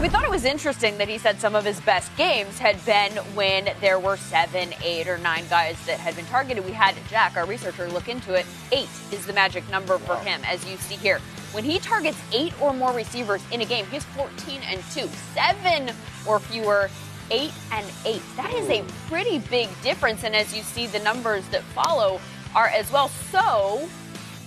We thought it was interesting that he said some of his best games had been when there were 7, 8, or 9 guys that had been targeted. We had Jack, our researcher, look into it. 8 is the magic number for him, as you see here. When he targets 8 or more receivers in a game, he's 14-2. 7 or fewer, 8-8. That is a pretty big difference, and as you see, the numbers that follow are as well. So,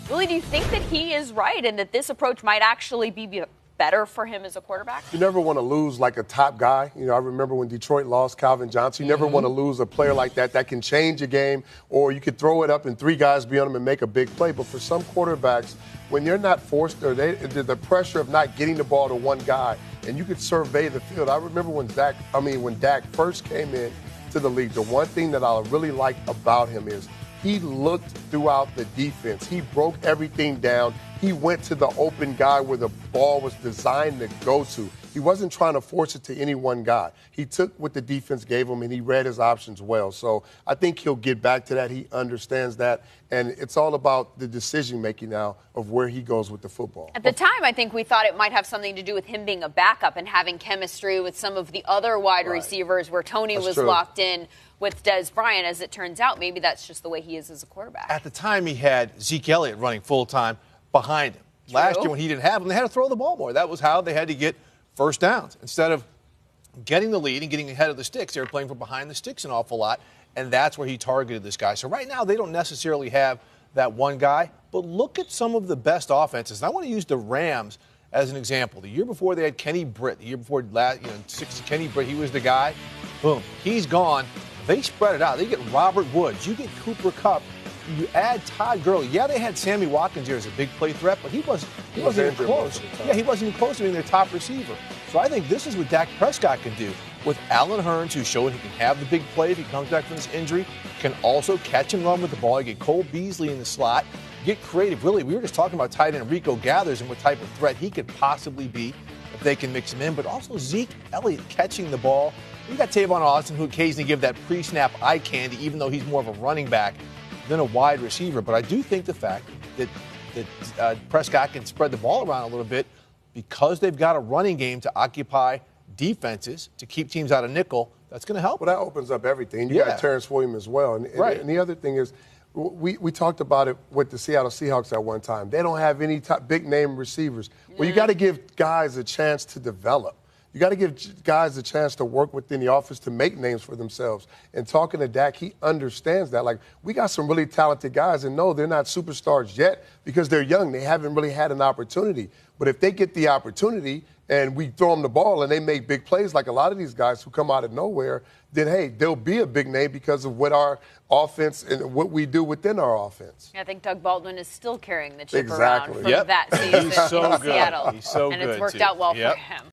Willie, do you think that he is right and that this approach might actually be better for him as a quarterback? You never want to lose like a top guy. You know, I remember when Detroit lost Calvin Johnson. You never want to lose a player like that can change a game, or you could throw it up and 3 guys be on them and make a big play. But for some quarterbacks, when you're not forced, or the pressure of not getting the ball to one guy, and you could survey the field. I remember when Dak first came in to the league, the one thing that I really liked about him is he looked throughout the defense. He broke everything down. He went to the open guy where the ball was designed to go to. He wasn't trying to force it to any one guy. He took what the defense gave him, and he read his options well. So I think he'll get back to that. He understands that. And it's all about the decision-making now of where he goes with the football. At the time, I think we thought it might have something to do with him being a backup and having chemistry with some of the other wide receivers where Tony was locked in with Dez Bryant. As it turns out, maybe that's just the way he is as a quarterback. At the time, he had Zeke Elliott running full-time behind him. Last year, when he didn't have him, they had to throw the ball more. That was how they had to get first downs. Instead of getting the lead and getting ahead of the sticks, they were playing from behind the sticks an awful lot, and that's where he targeted this guy. So right now, they don't necessarily have that one guy, but look at some of the best offenses. And I want to use the Rams as an example. The year before, they had Kenny Britt. The year before, Kenny Britt, he was the guy. Boom, he's gone. They spread it out. They get Robert Woods. You get Cooper Kupp. You add Todd Gurley. Yeah, they had Sammy Watkins here as a big play threat, but he wasn't even close. Yeah, he wasn't even close to being their top receiver. So I think this is what Dak Prescott can do with Allen Hurns, who showed he can have the big play if he comes back from this injury, can also catch and run with the ball. You get Cole Beasley in the slot. Get creative. Really, we were just talking about tight end Rico Gathers and what type of threat he could possibly be if they can mix him in, but also Zeke Elliott catching the ball. You got Tavon Austin, who occasionally give that pre-snap eye candy, even though he's more of a running back than a wide receiver. But I do think the fact that Prescott can spread the ball around a little bit because they've got a running game to occupy defenses to keep teams out of nickel, that's going to help. Well, that opens up everything. You got Terrence Williams as well. And the other thing is, we talked about it with the Seattle Seahawks at one time. They don't have any big-name receivers. Well, you got to give guys a chance to develop. You got to give guys a chance to work within the office to make names for themselves. And talking to Dak, he understands that. Like, we got some really talented guys, and no, they're not superstars yet because they're young. They haven't really had an opportunity. But if they get the opportunity and we throw them the ball and they make big plays like a lot of these guys who come out of nowhere, then, hey, they'll be a big name because of what our offense and what we do within our offense. I think Doug Baldwin is still carrying the chip around from that season He's so in good. Seattle. He's so good, and it's worked too. out well for him.